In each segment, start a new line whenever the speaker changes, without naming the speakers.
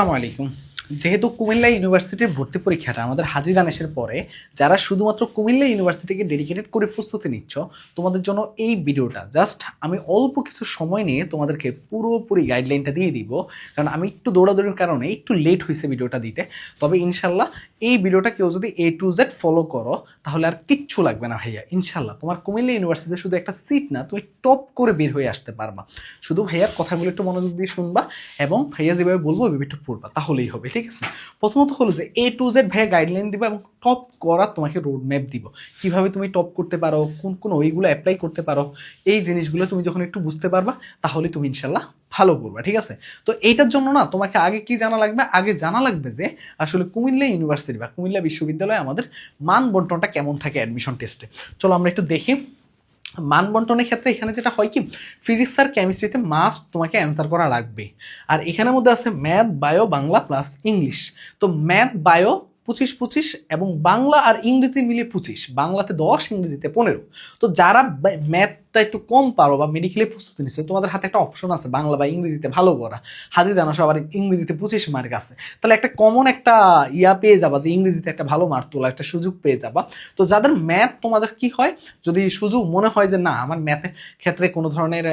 আসসালামু আলাইকুম। যেহেতু কুমিল্লা ইউনিভার্সিটির ভর্তি পরীক্ষাটা আমাদের হাজী দানেশের পরে, যারা শুধুমাত্র কুমিল্লা ইউনিভার্সিটিকে ডেডিকেটেড করে প্রস্তুতি নিচ্ছ, তোমাদের জন্য এই ভিডিওটা জাস্ট আমি অল্প কিছু সময় নিয়ে তোমাদেরকে পুরোপুরি গাইডলাইনটা দিয়ে দিব। কারণ আমি একটু দৌড়াদৌড়ির কারণে একটু লেট হয়েছে ভিডিওটা দিতে। তবে ইনশাল্লাহ এই ভিডিওটা কেউ যদি A to Z ফলো করো তাহলে আর কিচ্ছু লাগবে না ভাইয়া। ইনশাল্লাহ তোমার কুমিল্লা ইউনিভার্সিটিতে শুধু একটা সিট না, তুমি টপ করে বের হয়ে আসতে পারবা। শুধু ভাইয়ার কথাগুলো একটু মনোযোগ দিয়ে শুনবা এবং ভাইয়া যেভাবে বলবো ওইভাবে একটু পড়বা, তাহলেই হবে। ঠিক আছে, প্রথমত হলো যে A to Z ভাইয়া গাইডলাইন দিবা এবং টপ করার তোমাকে রোড ম্যাপ দিব, কিভাবে তুমি টপ করতে পারো, কোন কোন ওইগুলো অ্যাপ্লাই করতে পারো। এই জিনিসগুলো তুমি যখন একটু বুঝতে পারবা তাহলে তুমি ইনশাল্লাহ ভালো করবা। ঠিক আছে, তো এইটার জন্য না তোমাকে আগে কি জানা লাগবে? আগে জানা লাগবে যে আসলে কুমিল্লা ইউনিভার্সিটি বা কুমিল্লা বিশ্ববিদ্যালয়ে আমাদের মান বন্টনটা কেমন থাকে অ্যাডমিশন টেস্টে। চলো আমরা একটু দেখি। মান বন্টনের ক্ষেত্রে এখানে যেটা হয় কি, ফিজিক্স আর কেমিস্ট্রিতে মাস্ট তোমাকে অ্যান্সার করা লাগবে। আর এখানের মধ্যে আছে math, bio, Bangla plus English. তো ম্যাথ, বায়ো 25-25 এবং বাংলা আর ইংরেজি মিলিয়ে 25, বাংলাতে 10, ইংরেজিতে 15। তো যারা ম্যাথটা একটু কম পারো বা মেডিকেলে প্রস্তুতি নিচ্ছে, তোমাদের হাতে একটা অপশন আছে বাংলা বা ইংরেজিতে ভালো করা। হাজি দানা সবার ইংরেজিতে 25 মার্ক আছে, তাহলে একটা কমন একটা পেয়ে যাবা যে ইংরেজিতে একটা ভালো মার্ক তোলা একটা সুযোগ পেয়ে যাবা। তো যাদের ম্যাথ তোমাদের কি হয়, যদি সুযোগ মনে হয় যে না আমার ম্যাথের ক্ষেত্রে কোনো ধরনের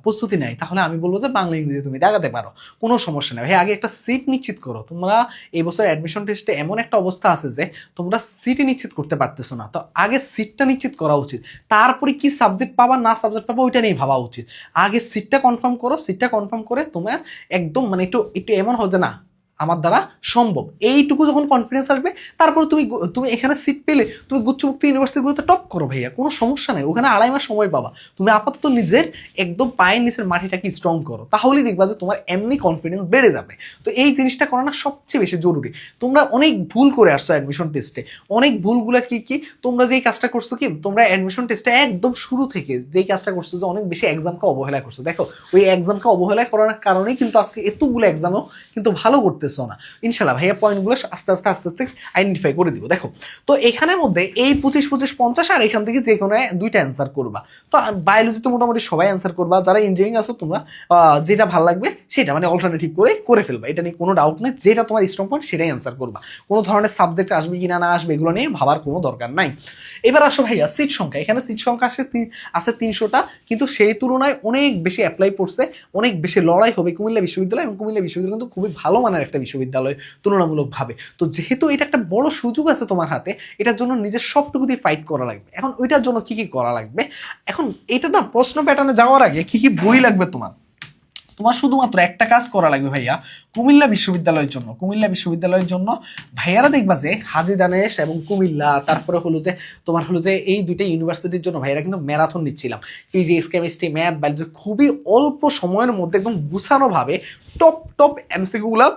প্রস্তুতি নাই, তাহলে আমি বলবো যে বাংলা ইংরেজি তুমি দেখাতে পারো, কোনো সমস্যা নেই। ভাই আগে একটা সিট নিশ্চিত করো। তোমরা এই বছর অ্যাডমিশন টেস্টে এমন একটা অবস্থা আছে যে তোমরা সিটই নিশ্চিত করতে পারতেছো না। তো আগে সিটটা নিশ্চিত করা উচিত, তারপরে কি সাবজেক্ট পাবা না সাবজেক্ট পাবা ওইটা নিয়ে ভাবা উচিত। আগে সিটটা কনফার্ম করো, সিটটা কনফার্ম করে তোমার একদম মানে একটু একটু এমন হয় যে না আমার দ্বারা সম্ভব, এইটুকু যখন কনফিডেন্স আসবে তারপরে তুমি তুমি এখানে সিট পেলে তুমি গুচ্ছমুক্ত ইউনিভার্সিটিগুলোতে টপ করো ভাইয়া, কোনো সমস্যা নেই। ওখানে 2.5 মাস সময় পাবা। তুমি আপাতত নিজের একদম পায়ের নিচের মাটিটাকে স্ট্রং করো, তাহলেই দেখবা যে তোমার এমনি কনফিডেন্স বেড়ে যাবে। তো এই জিনিসটা করা না সবচেয়ে বেশি জরুরি। তোমরা অনেক ভুল করে আসছো অ্যাডমিশন টেস্টে। অনেক ভুলগুলো কি কি, তোমরা যেই কাজটা করছো কি, তোমরা অ্যাডমিশন টেস্টে একদম শুরু থেকে যেই কাজটা করছো যে অনেক বেশি এক্সামকে অবহেলা করছো। দেখো ওই এক্সামকে অবহেলা করার কারণেই কিন্তু আজকে এতগুলো এক্সামও কিন্তু ভালো করতেছো না। ইনশাল্লাহ ভাইয়া পয়েন্টগুলো আস্তে আস্তে আস্তে আস্তে আইডেন্টিফাই করে দিব। দেখো তো এখানের মধ্যে এই 25-25-50 আর এখান থেকে যে কোনো দুইটা অ্যান্সার করবা। তো বায়োলজিতে মোটামুটি সবাই অ্যান্সার করবা, যারা ইঞ্জিনিয়ারিং আছো তোমরা যেটা ভালো লাগবে সেটা মানে অল্টারনেটিভ করে ফেলবা, এটা নিয়ে কোনো ডাউট নেই। যেটা তোমার স্ট্রং পয়েন্ট সেটাই অ্যান্সার করবা। কোনো ধরনের সাবজেক্ট আসবে কিনা না আসবে এগুলো নিয়ে ভাবার কোনো দরকার নাই। এবার আসো ভাইয়া সিট সংখ্যা। এখানে সিট সংখ্যা আছে 300টা, কিন্তু সেই তুলনায় অনেক বেশি অ্যাপ্লাই পড়ছে, অনেক বেশি লড়াই হবে কুমিল্লা বিশ্ববিদ্যালয়। এবং কুমিল্লা বিশ্ববিদ্যালয় কিন্তু খুবই ভালো মানের একটা বিশ্ববিদ্যালয় তুলনামূলকভাবে। তো যেহেতু এটা একটা বড় সুযোগ আছে তোমার হাতে, এটার জন্য নিজের সবটুকু দিয়ে ফাইট করা লাগবে। এখন ওইটার জন্য কি কি করা লাগবে, এখন এটা না প্রশ্ন প্যাটার্নে যাওয়ার আগে কি কি বই লাগবে তোমার শুধুমাত্র একটা কাজ করা লাগবে ভাইয়া। কুমিল্লা বিশ্ববিদ্যালয়ের জন্য ভাইয়ারা দেখবা যে হাজী দানেশ এবং কুমিল্লা, তারপরে হলো যে তোমার হলো যে এই দুইটা ইউনিভার্সিটির জন্য ভাইয়ারা কিন্তু ম্যারাথন নিচ্ছিলাম। ফিজিক্স, কেমিস্ট্রি, ম্যাথ, বায়োলজি খুবই অল্প সময়ের মধ্যে একদম গুছানো ভাবে টপ এমসিকিউ গুলা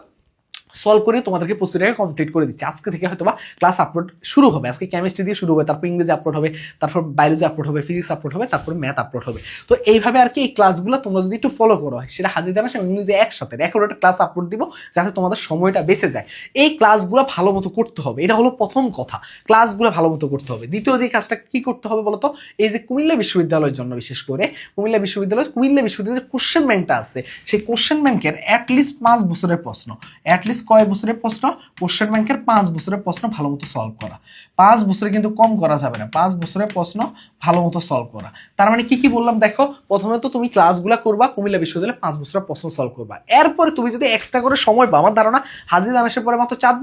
সলভ করে তোমাদেরকে প্রস্তুতিটাকে কমপ্লিট করে দিচ্ছি। আজকে থেকে হয়তো বা ক্লাস আপলোড শুরু হবে। আজকে কেমিস্ট্রি দিয়ে শুরু হবে, তারপর ইংরেজি আপলোড হবে, তারপর বায়োলজি আপলোড হবে, ফিজিক্স আপলোড হবে, তারপর ম্যাথ আপলোড হবে। তো এইভাবে আর কি এই ক্লাসগুলো তোমরা যদি একটু ফলো করো, সেটা হাজী দানেশ এবং ইংরেজি একসাথে একটা ক্লাস আপলোড দিব যাতে তোমাদের সময়টা বেঁচে যায়। এই ক্লাসগুলো ভালো মতো করতে হবে, এটা হলো প্রথম কথা। ক্লাসগুলো ভালো মতো করতে হবে। দ্বিতীয় যে কাজটা কি করতে হবে বলতো, এই যে কুমিল্লা বিশ্ববিদ্যালয়ের জন্য বিশেষ করে কুমিল্লা বিশ্ববিদ্যালয়ের কোশ্চেন ব্যাংকটা আছে, সেই কোশ্চেন ব্যাংকের অ্যাটলিস্ট 5 বছরের প্রশ্ন, অ্যাটলিস্ট কয় বছরের প্রশ্ন, কোশ্চেন ব্যাংকের 5 বছরের প্রশ্ন ভালো মতো সলভ করা। 5 বছরে কিন্তু কম করা যাবে না, 5 বছরের প্রশ্ন ভালো মতো সলভ করা। তার মানে কি কি বললাম দেখো, প্রথমে তো তুমি ক্লাসগুলো করবা, কুমিল্লা বিশ্ববিদ্যালয়ে 5 বছরের প্রশ্ন সলভ করবা। এরপরে তুমি যদি এক্সট্রা করে সময় পাও, আমার ধারণা হাজী দানেশের পরে মাত্র 3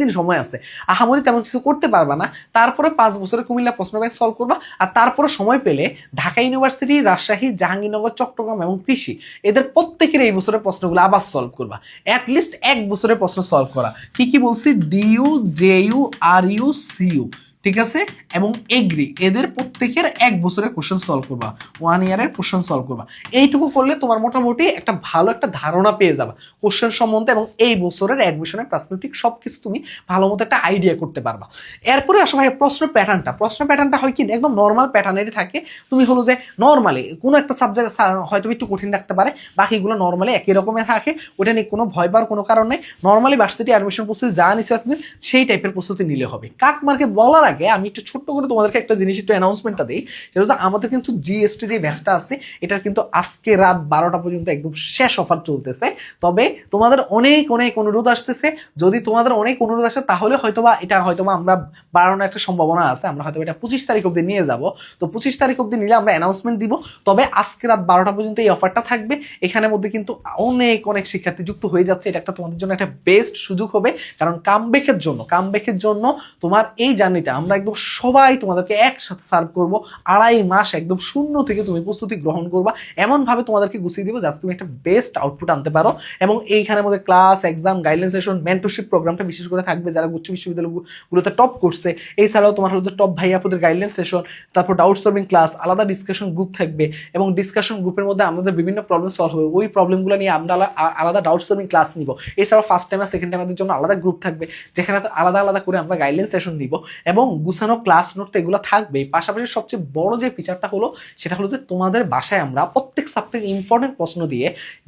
দিন সময় আছে, আহামরি তেমন কিছু করতে পারবা না। তারপরে 5 বছরের কুমিল্লা প্রশ্ন ব্যাংক সলভ করবা। আর তারপরে সময় পেলে ঢাকা ইউনিভার্সিটি, রাজশাহী, জাহাঙ্গীরনগর, চট্টগ্রাম এবং কৃষি, এদের প্রত্যেকের এই বছরের প্রশ্নগুলো আবার সলভ করবা। অ্যাটলিস্ট 1 বছরের প্রশ্ন সলভ করা। কি কি বলছি, ডিইউ, জেইউ, আরইউ, সিইউ, ঠিক আছে, এবং এগ্রি, এদের প্রত্যেকের 1 বছরের কোশ্চেন সলভ করবা, 1 ইয়ারের কোশ্চেন সলভ করবা। এইটুকু করলে তোমার মোটামুটি একটা ভালো একটা ধারণা পেয়ে যাবা কোশ্চেন সম্বন্ধে, এবং এই বছরের অ্যাডমিশনের পার্সপেক্টিভ সবকিছু তুমি ভালো মতো একটা আইডিয়া করতে পারবা। এরপরে আসো ভাই প্রশ্ন প্যাটার্নটা হয় কি একদম নর্মাল প্যাটার্নেরই থাকে। তুমি হলো যে নর্মালি কোনো একটা সাবজেক্ট হয়তো একটু কঠিন থাকতে পারে, বাকিগুলো নর্মালি একই রকমের থাকে, ওটা নিয়ে কোনো ভয় পাওয়ার কোনো কারণ নেই। নর্মালি ভার্সিটি অ্যাডমিশন প্রস্তুতি যা নিচ্ছে সেই টাইপের প্রস্তুতি নিলে হবে। কাট মার্কে বলার আগে আগে আমি একটু ছোট্ট করে তোমাদেরকে একটা জিনিস একটু অ্যানাউন্সমেন্টটা দিই, সেটা হচ্ছে আমাদের কিন্তু জিএসটি যে ব্যাচটা আছে এটার কিন্তু আজকে রাত 12টা পর্যন্ত একদম শেষ অফার চলতেছে। তবে তোমাদের অনেক অনেক অনুরোধ আসতেছে, যদি তোমাদের অনেক অনুরোধ আসে তাহলে হয়তোবা এটা হয়তোবা আমরা বাড়ানোর একটা সম্ভাবনা আছে, আমরা হয়তো এটা 25 তারিখ অব্দি নিয়ে যাব। তো 25 তারিখ অব্দি নিলে আমরা অ্যানাউন্সমেন্ট দিব। তবে আজকে রাত 12টা পর্যন্ত এই অফারটা থাকবে। এখানের মধ্যে কিন্তু অনেক অনেক শিক্ষার্থী যুক্ত হয়ে যাচ্ছে, এটা একটা তোমাদের জন্য একটা বেস্ট সুযোগ হবে। কারণ কামব্যাকের জন্য তোমার এই জার্নিতে আমরা একদম সবাই তোমাদেরকে একসাথে সার্ভ করব। 2.5 মাস একদম শূন্য থেকে তুমি প্রস্তুতি গ্রহণ করবা, এমন ভাবে তোমাদেরকে গুছিয়ে দিব যাতে তুমি একটা বেস্ট আউটপুট আনতে পারো। এবং এইখানের মধ্যে class, exam, guideline session, mentorship প্রোগ্রামটা বিশেষ করে থাকবে যারা উচ্চ বিশ্ববিদ্যালয়গুলোতে টপ করছে। এছাড়াও তোমার হচ্ছে টপ ভাইয়াপুদের গাইডলাইন সেশন, তারপর ডাউট সলভিং ক্লাস, আলাদা ডিসকাশন গ্রুপ থাকবে এবং ডিসকাশন গ্রুপের মধ্যে আমাদের বিভিন্ন প্রবলেম সলভ হবে, ওই প্রবলেমগুলো নিয়ে আমরা আলাদা ডাউট সলভিং ক্লাস নিব। এছাড়াও ফার্স্ট টাইম আর সেকেন্ড টাইমের জন্য আলাদা গ্রুপ থাকবে যেখানে আলাদা আলাদা করে আমরা গাইডলাইন সেশন দিব এবং গুছানো ক্লাস নোট তো এগুলো থাকবে। পাশাপাশি সবচেয়ে বড় যে ফিচারটা হলো সেটা হলো যে তোমাদের বাসায় আমরা প্রত্যেক সাবজেক্ট ইম্পর্টেন্ট প্রশ্ন দিয়ে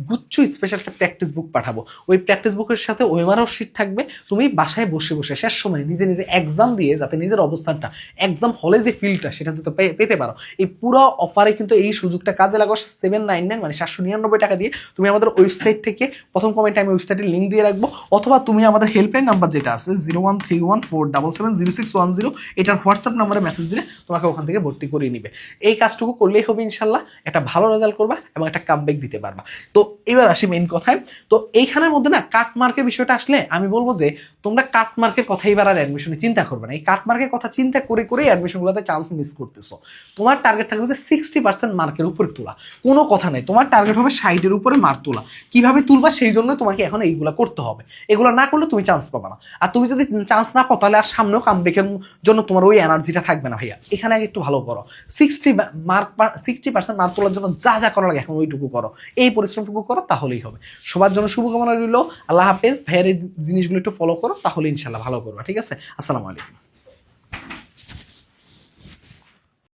গুচ্ছ স্পেশাল একটা প্র্যাকটিস বুক পাঠাবো। ওই প্র্যাকটিস বুকের সাথে ওয়েমারও শিট থাকবে। তুমি বাসায় বসে বসে শেষ সময় নিজে নিজে এক্সাম দিয়ে যাতে নিজের অবস্থানটা এক্সাম হলে যে ফিলটা সেটা যাতে পেতে পারো, এই পুরো অফারে কিন্তু এই সুযোগটা কাজে লাগো। 799 মানে 799 টাকা দিয়ে তুমি আমাদের ওয়েবসাইট থেকে, প্রথম কমেন্টে আমি ওয়েবসাইটের লিঙ্ক দিয়ে রাখবো, অথবা তুমি আমাদের হেল্পলাইন নাম্বার যেটা আছে 013147700610 এটার হোয়াটসঅ্যাপ নাম্বারে মেসেজ দিলে তোমাকে ওখান থেকে ভর্তি করিয়ে নিবে। এই কাজটুকু করলেই হবে ইনশাল্লাহ, একটা ভালো রেজাল্ট করবা এবং একটা কামব্যাক দিতে পারবা। তো এবার আসি মেইন কথায়। তো এইখানের মধ্যে না কাটমার্কের বিষয়টা আসলে আমি বলবো যে তোমরা কাটমার্কের কথা এবার আর অ্যাডমিশনে চিন্তা করবে না। এই কাটমার্কের কথা চিন্তা করে করেই অ্যাডমিশনগুলোতে চান্স মিস করতেছো। তোমার টার্গেট থাকবে যে 60% মার্কের উপরে তোলা, কোনো কথা নেই। তোমার টার্গেট হবে 60-এর উপরে মার্ক তোলা। কিভাবে তুলবা সেই জন্য তোমাকে এখন এইগুলা করতে হবে। এগুলো না করলে তুমি চান্স পাবা না। আর তুমি যদি চান্স না পাও তাহলে আর সামনেও কামব্যাকের জন্য তোমার ওই এনার্জিটা থাকবে না ভাইয়া। এখানে আগে একটু ভালো করো, 60% মার্ক তোলার জন্য যা যা করা লাগে এখন ওইটুকু করো, এই পরিশ্রমটুকু করো, তাহলেই হবে। সবার জন্য শুভকামনা রইল। আল্লাহ হাফেজ। ভাইয়ের এই জিনিসগুলো একটু ফলো করো, তাহলে ইনশাল্লাহ ভালো করবা। ঠিক আছে, আসসালামু আলাইকুম।